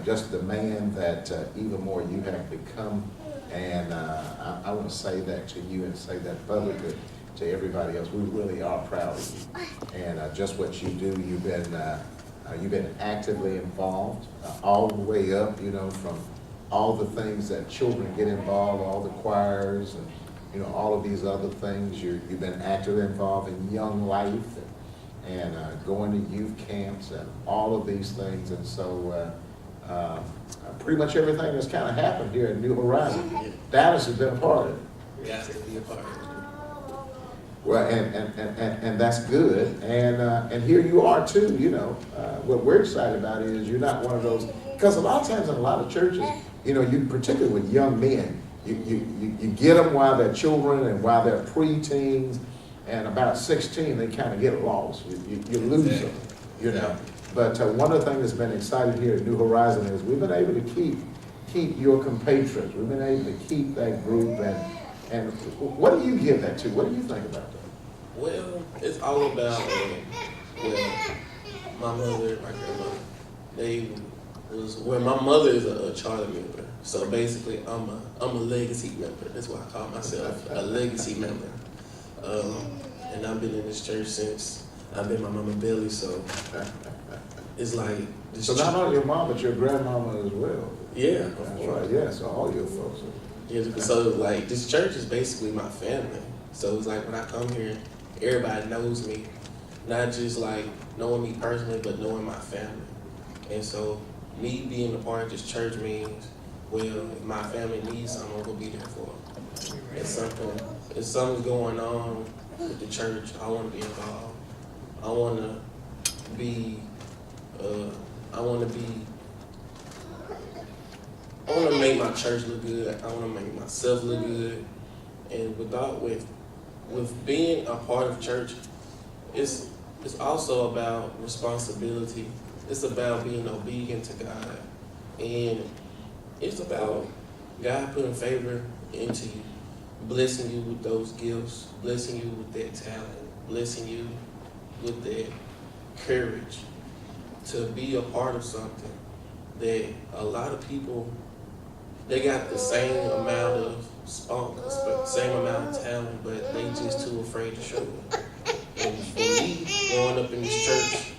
just the man that even more you have become. And I want to say that to you and say that publicly to everybody else. We really are proud of you. And just what you do, you've been actively involved all the way up, you know, from all the things that children get involved, all the choirs and, you know, all of these other things. You've been actively involved in Young Life and going to youth camps and all of these things. And so pretty much everything that's kind of happened here at New Horizon, Dallas has been a part of it. Yes, to be a part of it. Well, and that's good. And here you are too, you know. What we're excited about is you're not one of those, because a lot of times in a lot of churches, you know, you particularly with young men, you get them while they're children and while they're preteens, and about 16 they kind of get lost. You lose them, you know. But one of the things that's been exciting here at New Horizon is we've been able to keep your compatriots. We've been able to keep that group. And what do you give that to? What do you think about that? Well, it's all about, my mother and my grandmother. My mother is a charter member. So basically, I'm a legacy member. That's why I call myself a legacy member. And I've been in this church since I've been my mama belly. So it's like this. So not only your mom, but your grandmama as well. Yeah, that's right. Yeah, so all your folks. Yeah, so like this church is basically my family. So it's like when I come here, everybody knows me, not just like knowing me personally, but knowing my family. And so me being a part of this church means, well, if my family needs something, I'm gonna be there for them. If something's going on with the church, I want to be involved. I want to make my church look good. I want to make myself look good. And with being a part of church, it's also about responsibility. It's about being obedient to God. And it's about God putting favor into you, blessing you with those gifts, blessing you with that talent, blessing you with that courage to be a part of something that a lot of people, they got the same amount of spunk, same amount of talent, but they just too afraid to show it. And for me, growing up in this church,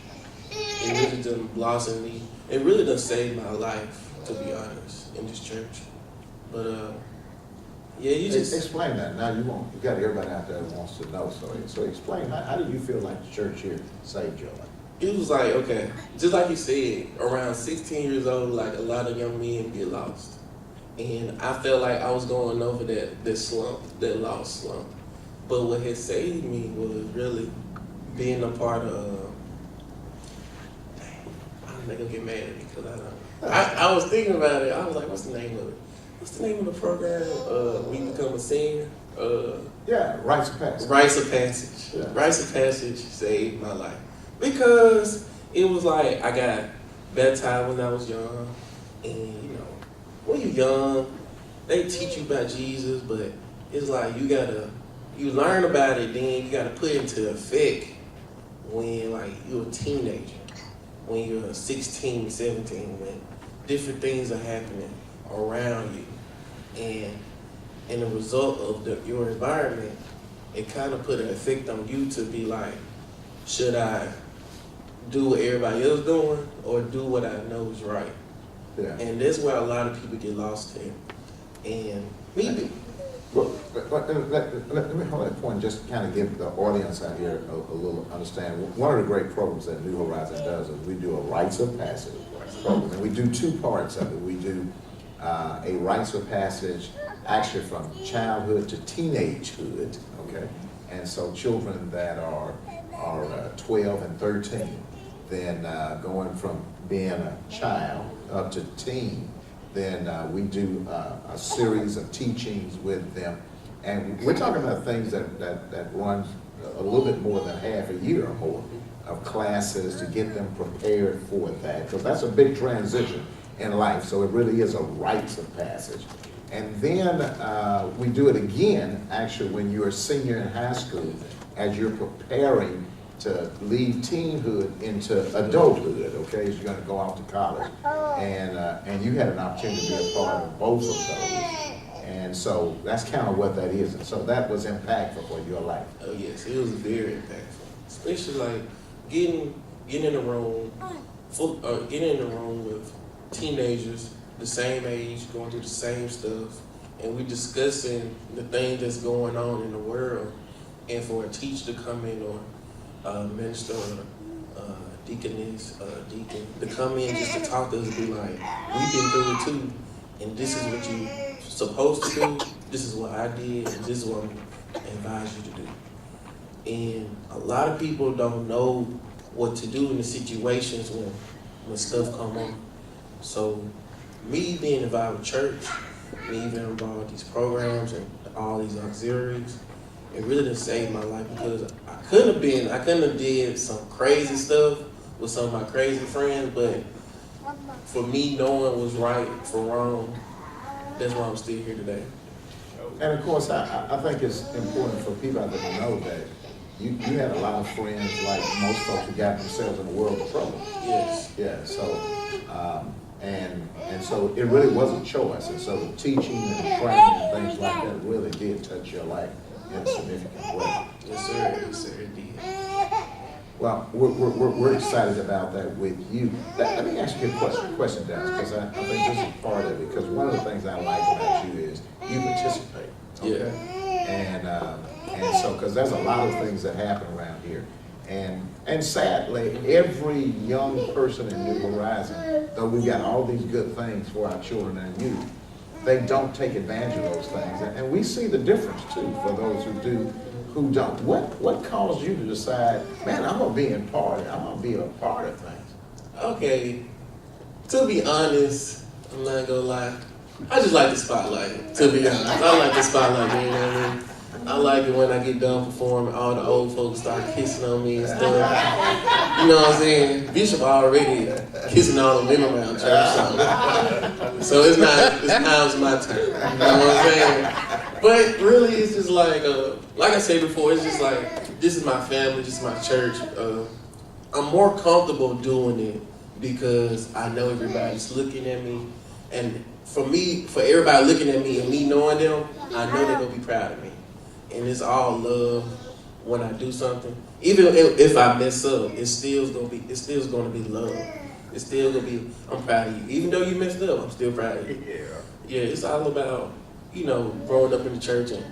it really done blossomed me. It really done saved my life, to be honest, in this church. But yeah, you just explain that. Now you got everybody out there that wants to know. So explain how do you feel like the church here saved your life? It was like, okay, just like you said, around 16 years old, like a lot of young men get lost. And I felt like I was going over that slump, that lost slump. But what had saved me was really being a part of, I don't think I'll get mad at me because I don't. I was thinking about it. I was like, what's the name of it? What's the name of the program? We Become a Senior? Yeah, Rites of Passage. Rites of Passage. Yeah. Rites of Passage saved my life. Because it was like I got baptized when I was young. And, you know, when you're young, they teach you about Jesus, but it's like you learn about it, then you gotta put it into effect when like you're a teenager, when you're 16, 17, when different things are happening around you. And in the result of your environment, it kind of put an effect on you to be like, should I do what everybody else doing or do what I know is right? Yeah. And that's where a lot of people get lost in. And me, well, let me hold that point, just kind of give the audience out here a little understanding. One of the great programs that New Horizon does is we do a Rites of Passage program, and we do two parts of it. We do a Rites of Passage actually from childhood to teenagehood, okay? And so children that are 12 and 13, then going from being a child up to teen, then we do a series of teachings with them. And we're talking about things that run a little bit more than half a year or more of classes to get them prepared for that. Because that's a big transition in life. So it really is a rites of passage. And then we do it again, actually, when you're a senior in high school, as you're preparing to leave teenhood into adulthood, okay, as you're gonna go off to college. And you had an opportunity to be a part of both of those. And so that's kind of what that is. And so that was impactful for your life. Oh yes, it was very impactful. Especially like getting in the room, getting in the room with teenagers the same age, going through the same stuff, and we discussing the things that's going on in the world. And for a teacher to come in, or minister, or deaconess, deacon, to come in just to talk to us, be like, we've been through it too, and this is what you're supposed to do, this is what I did, and this is what I advise you to do. And a lot of people don't know what to do in the situations when stuff come on. So me being involved with church, me being involved with these programs and all these auxiliaries, it really done saved my life, because I couldn't have did some crazy stuff with some of my crazy friends, but for me knowing what's right from wrong, that's why I'm still here today. And of course, I think it's important for people out there to know that you had a lot of friends, like most folks, who got themselves in a world of trouble. Yes. Yeah, so, and so it really was a choice. And so the teaching and training and things like that really did touch your life in a significant way. Yes, sir. Yes, sir, it did. Well, we're excited about that with you. Let me ask you a question, Dallas, because I think this is part of it. Because one of the things I like about you is you participate. Okay? Yeah. And so, because there's a lot of things that happen around here, and sadly, every young person in New Horizon, though we've got all these good things for our children and youth, they don't take advantage of those things, and we see the difference too for those who do. Who don't? What caused you to decide, man, I'm gonna be a part of things? Okay, to be honest, I'm not gonna lie, I just like the spotlight, to be honest. I like the spotlight, you know what I mean? I like it when I get done performing, all the old folks start kissing on me and stuff. You know what I'm saying? Bishop already kissing all the women around church, so it's now it's my turn. You know what I'm saying? But really, it's just like I said before, it's just like, this is my family, this is my church. I'm more comfortable doing it because I know everybody's looking at me. And for everybody looking at me and me knowing them, I know they're gonna be proud of me. And it's all love when I do something. Even if I mess up, it's still gonna be love. It's still gonna be, I'm proud of you. Even though you messed up, I'm still proud of you. Yeah, it's all about, growing up in the church and,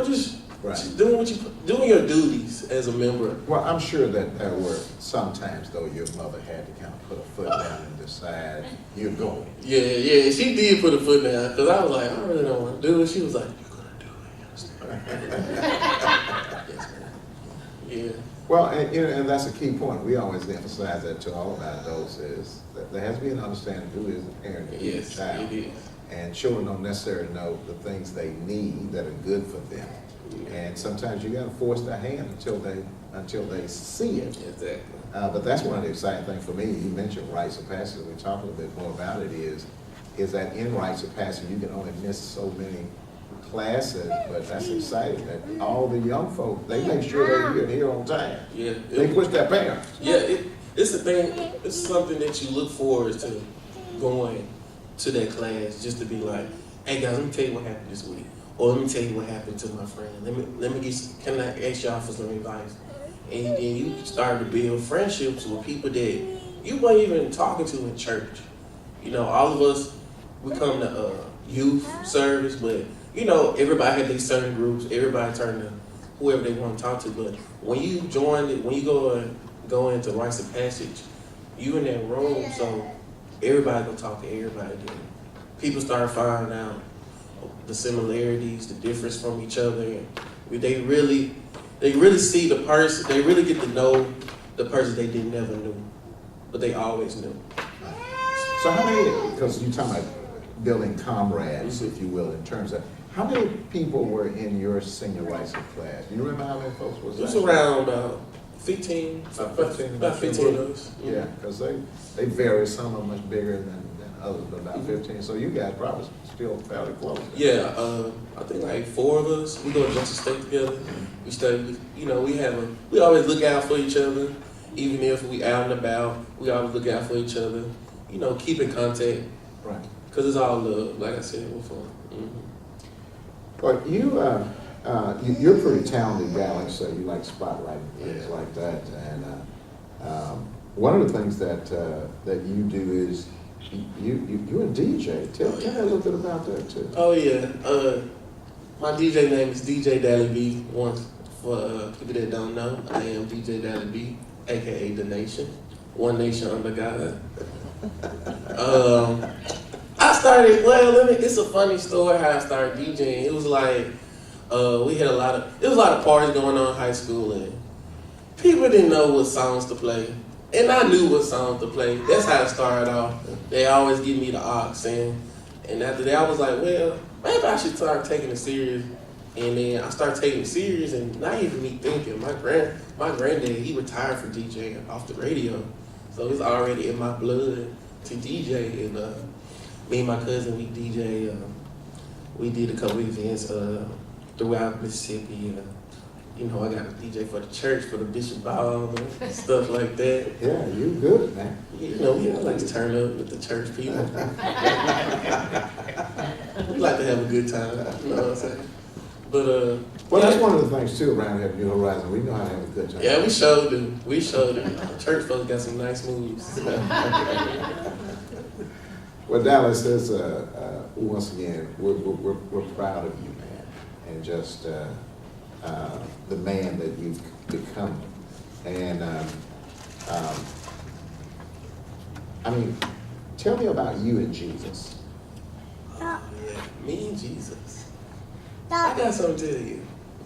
just doing your duties as a member. Well, I'm sure that there were sometimes, though, your mother had to kind of put a foot down and decide you're going. Yeah, she did put a foot down, because I was like, I really don't want to do it. She was like, you're going to do it, you understand? Yes, ma'am. Yeah. Well, and that's a key point. We always emphasize that to all of our adults, is that there has to be an understanding who is the parent and who is the child. It is. And children don't necessarily know the things they need that are good for them. And sometimes you got to force their hand until they see it. Exactly. But that's one of the exciting things for me. You mentioned rites of passage. We talked a little bit more about it. Is that in rites of passage you can only miss so many classes, but that's exciting that all the young folk, they make sure they get here on time. Yeah. They push their parents. Yeah, it's the thing. It's something that you look forward to, going to that class, just to be like, hey guys, let me tell you what happened this week. Or let me tell you what happened to my friend. Can I ask y'all for some advice? And then you start to build friendships with people that you weren't even talking to in church. All of us, we come to youth service, but everybody had these certain groups. Everybody turned to whoever they want to talk to. But when you join it, when you go into rites of passage, you in that room, so everybody gonna talk to everybody. Then people start finding out the similarities, the difference from each other, and they really see the person. They really get to know the person they never knew, but they always knew. So how many, because you're talking about building comrades, if you will, in terms of, how many people were in your senior rites of class? Do you remember how many folks was that? It was around about 15. About 15 of us. Yeah, because they vary. Some are much bigger than others, but about 15. So you guys probably still fairly close. Yeah, I think like 4 of us. We go to Georgia State together. We study. You know, we always look out for each other, even if we out and about. We always look out for each other. You know, keep in contact. Right. Cause it's all love. Like I said before. Mm-hmm. But you're a pretty talented guy, like you say. You like spotlighting things like that, and one of the things that you do is you're a DJ. Tell me a little bit about that too. Oh yeah, my DJ name is DJ Dally B. Once for people that don't know, I am DJ Dally B, aka The Nation, One Nation Under God. I started. It's a funny story how I started DJing. It was like we had a lot of parties going on in high school, and people didn't know what songs to play. And I knew what songs to play. That's how it started off. They always give me the aux, and after that, I was like, well, maybe I should start taking it serious. And then I started taking it serious, and not even me thinking. My granddad, he retired from DJing off the radio, so it's already in my blood to DJ. And me and my cousin, we DJ. We did a couple events throughout Mississippi. You know, I got a DJ for the church, for the Bishop Ball, and stuff like that. Yeah, you good, man. You know, I like to turn up with the church people. We like to have a good time, you know what I'm saying? But, well, that's one of the things, too, around here at New Horizon. We know how to have a good time. Yeah, we showed them. Church folks got some nice moves. Well, Dallas, there's once again, we're proud of you, man, and just the man that you've become. And I mean, tell me about you and Jesus. Yeah, me and Jesus. I got something to tell you.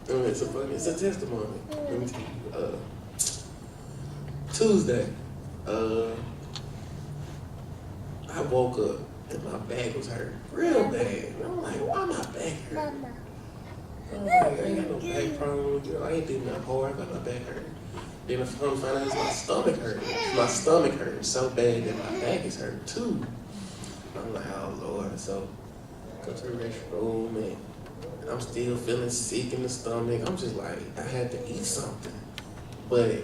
It's a testimony. Let me tell you. Tuesday, I woke up and my back was hurt real bad. And I'm like, why my back hurt? I'm like, I ain't got no back problem. You know, I ain't doing that hard, but my back hurt. Then I found out my stomach hurt. My stomach hurt so bad that my back is hurt too. I'm like, oh Lord. So go to the restroom and I'm still feeling sick in the stomach. I'm just like, I had to eat something. But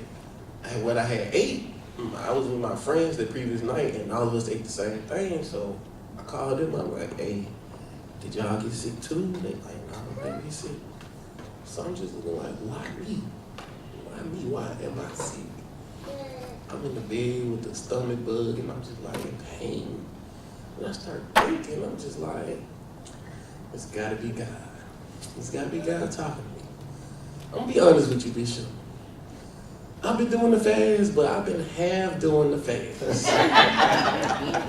what I had ate, I was with my friends the previous night and all of us ate the same thing. So I called them. I'm like, hey, did y'all get sick too? They like, no, I didn't get sick. So I'm just looking like, why me? Why me? Why am I sick? I'm in the bed with the stomach bug and I'm just like in pain. And I start thinking, I'm just like, it's gotta be God. It's gotta be God talking to me. I'm gonna be honest with you, Bishop. I've been doing the fast, but I've been half doing the fast.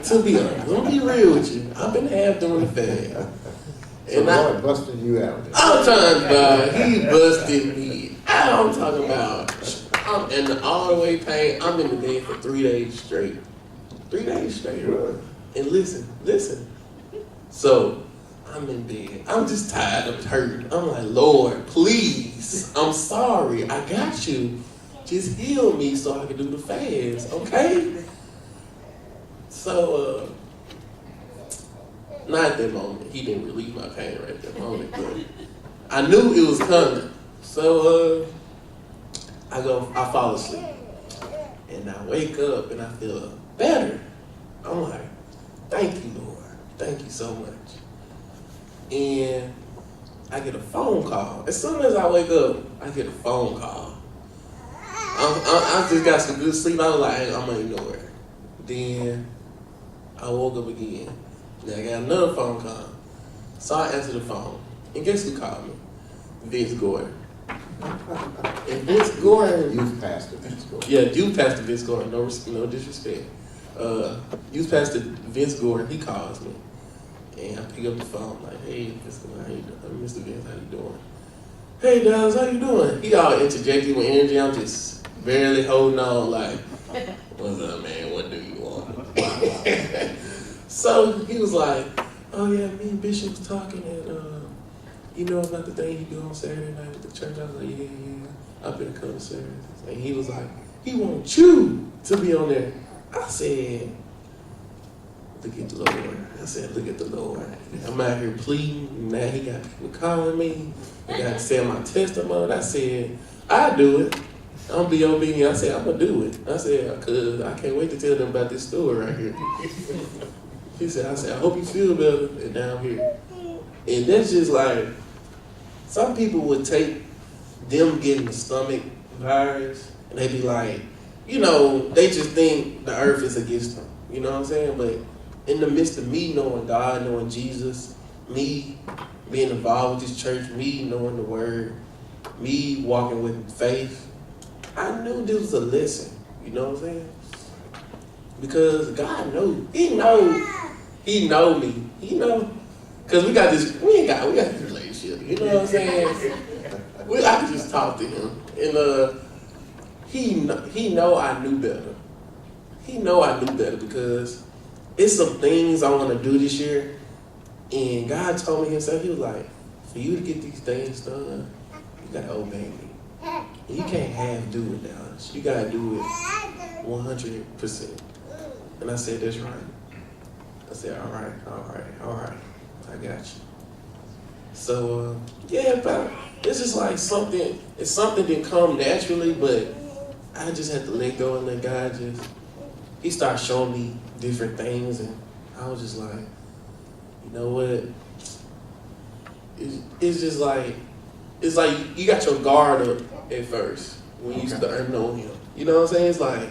To be honest, I'm gonna be real with you. I've been half doing the fast. So Lord busting you out there. I'm talking about, he busted me. I'm talking about, I'm in the all the way pain. I'm in the bed for 3 days straight. 3 days straight. Good. And listen. So, I'm in bed. I'm just tired of hurting. I'm like, Lord, please. I'm sorry. I got you. Just heal me so I can do the fast, okay? So, not at that moment. He didn't relieve my pain right at that moment, but I knew it was coming. So, I fall asleep. And I wake up and I feel better. I'm like, thank you, Lord. Thank you so much. And I get a phone call. As soon as I wake up, I get a phone call. I just got some good sleep. I was like, hey, I'm gonna ignore it. Then I woke up again. Then I got another phone call. So I answered the phone. And guess who called me? Vince Gordon. And Vince Gordon. Youth pastor Vince Gordon. Yeah, youth pastor Vince Gordon. No disrespect. Youth pastor Vince Gordon. He calls me. And I pick up the phone, like, hey, Mr. Vince, how you doing? Hey, Dallas, how you doing? He all interjected with energy. I'm just barely holding on, like, what's up, man? What do you want? So he was like, oh, yeah, me and Bishop was talking, and you know about the thing you do on Saturday night with the church? I was like, yeah. I've been to couple services. And he was like, he wants you to be on there. I said, look at the Lord. I said, look at the Lord. I'm out here pleading. Now he got people calling me. I got to say my testimony. I said, I do it. I'm gonna be obedient. I said, I'm gonna do it. I said, cause I can't wait to tell them about this story right here. He said, I hope you feel better down here. And that's just like, some people would take them getting the stomach virus and they be like, you know, they just think the earth is against them. You know what I'm saying? But in the midst of me knowing God, knowing Jesus, me being involved with this church, me knowing the word, me walking with faith, I knew this was a lesson. You know what I'm saying? Because God knows. He know me. He know. Because we got this relationship. You know what I'm saying? I could just talk to him. And he know I knew better. He know I knew better because it's some things I want to do this year. And God told me himself, he was like, for you to get these things done, you got to obey me. And you can't half do it now. You got to do it 100%. And I said, that's right. I said, all right. I got you. So, but it's just like something didn't come naturally, but I just had to let go and let God he started showing me different things, and I was just like, you know what? It's just like, it's like you got your guard up at first when you start knowing him. You know what I'm saying? It's like,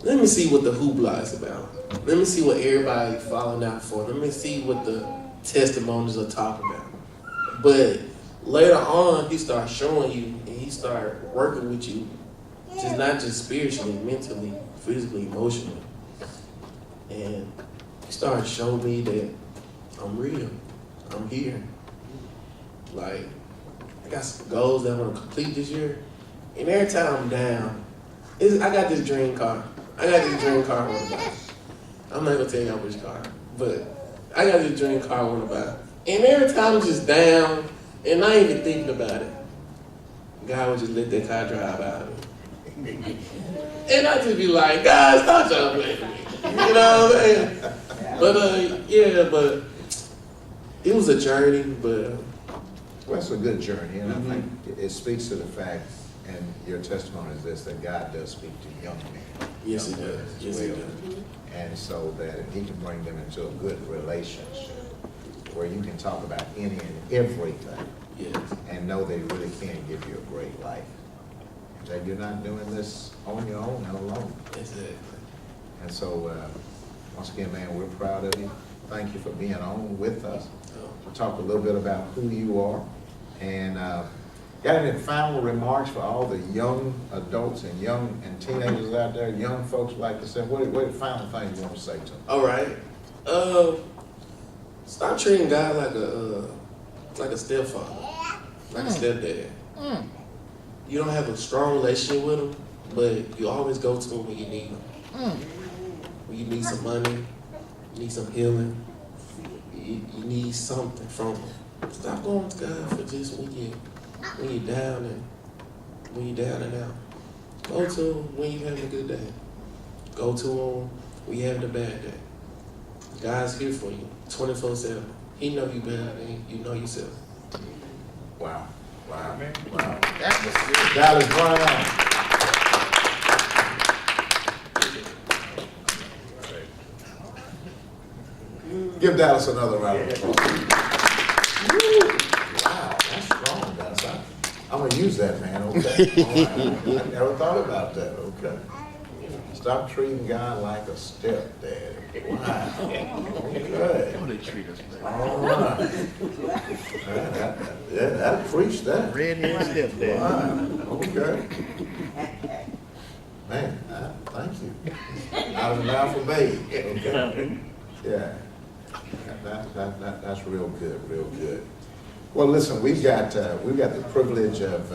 let me see what the hoopla is about. Let me see what everybody falling out for. Let me see what the testimonies are talking about. But later on, he started showing you, and he started working with you, just not just spiritually, mentally, physically, emotionally. And he started showing me that I'm real. I'm here. Like, I got some goals that I want to complete this year. And every time I'm down, I got this dream car. I want to buy. I'm not going to tell y'all which car, but I got this dream car I want to buy. And every time I'm just down, and not even thinking about it, God would just let that car drive out of me. And I just be like, God, stop trying to play with me. You know what I'm saying? But, but it was a journey, but... Well, it's a good journey, and I think it speaks to the fact, and your testimony is this, that God does speak to young men. Yes, he does. Yes, he does. And so that he can bring them into a good relationship where you can talk about any and everything. Yes. And know they really can give you a great life. That you're not doing this on your own and alone. Exactly. And so, once again, man, we're proud of you. Thank you for being on with us. We'll talk a little bit about who you are. And got any final remarks for all the young adults and teenagers out there, young folks like yourself? What are the final things you want to say to them? All right. Stop treating God like a stepfather, like a stepdad. You don't have a strong relationship with him, but you always go to him when you need him. When you need some money, you need some healing, you need something from him. Stop going to God for just when you're down and out. Go to him when you're having a good day. Go to him when you're having a bad day. God's here for you 24/7. He know you better than you know yourself. Wow. That was good. Dallas Brown. Give Dallas another round of applause. Wow, that's strong, Dallas. I'm going to use that, man, okay? All right. I never thought about that, okay. Stop treating God like a stepdad. Wow. Okay. How they treat us, man. All right. That preached that. Red-haired stepdad. Wow. Okay. Man, thank you. Out of the mouth of baby. Okay. Yeah. That's real good. Well, listen, we've got the privilege of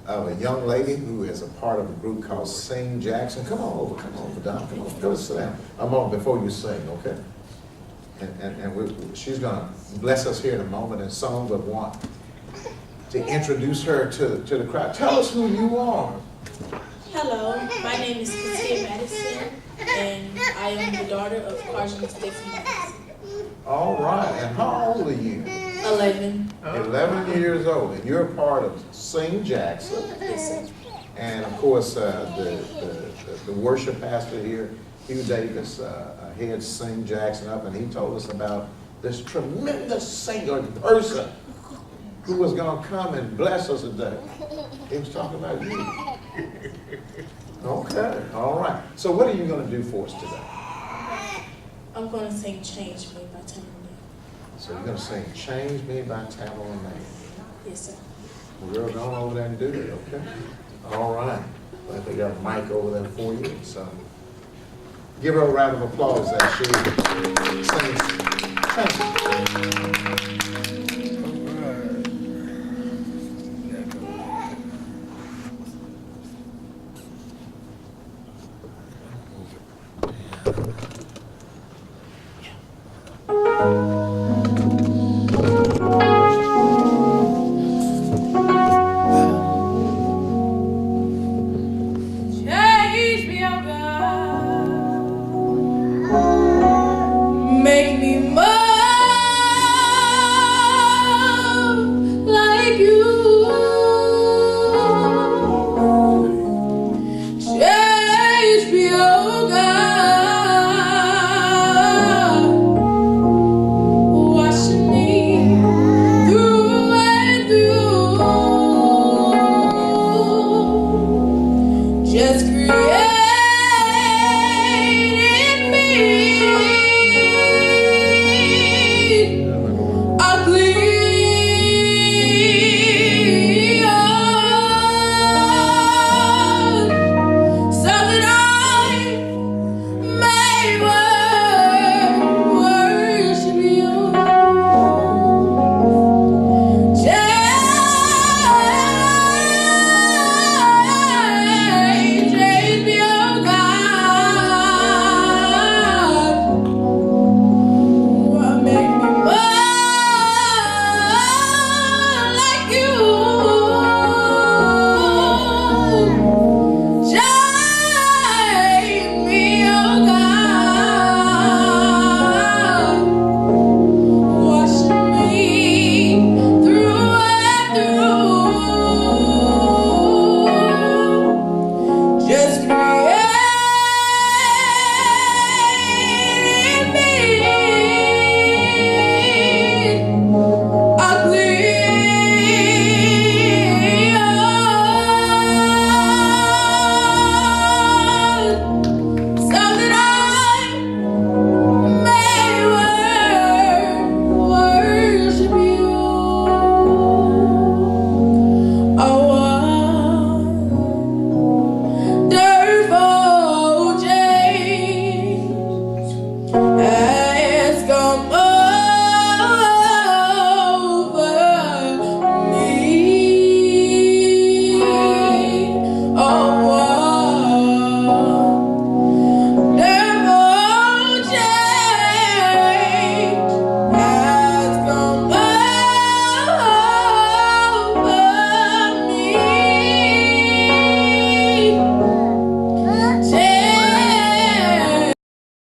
a young lady who is a part of a group called Sing Jackson. Come on over, Don. Come on, go sit down. A moment before you sing, okay? And she's going to bless us here in a moment in song, but want to introduce her to the crowd. Tell us who you are. Hello, my name is Christine Madison, and I am the daughter of Carson and Stephanie. All right, and how old are you? 11. 11 years old, and you're a part of Sing Jackson. Yes, sir. And of course, the worship pastor here, Hugh Davis, heads Sing Jackson up, and he told us about this tremendous singer person who was going to come and bless us today. He was talking about you. Okay, all right. So what are you going to do for us today? I'm going to sing Change Me by Tamara. So you're going to sing Change Me by Tamara May. Yes, sir. Well, girl, go on over there and do it, okay? All right. I think got a mic over there for you. So give her a round of applause as she sings. Change me, oh God. Make me more.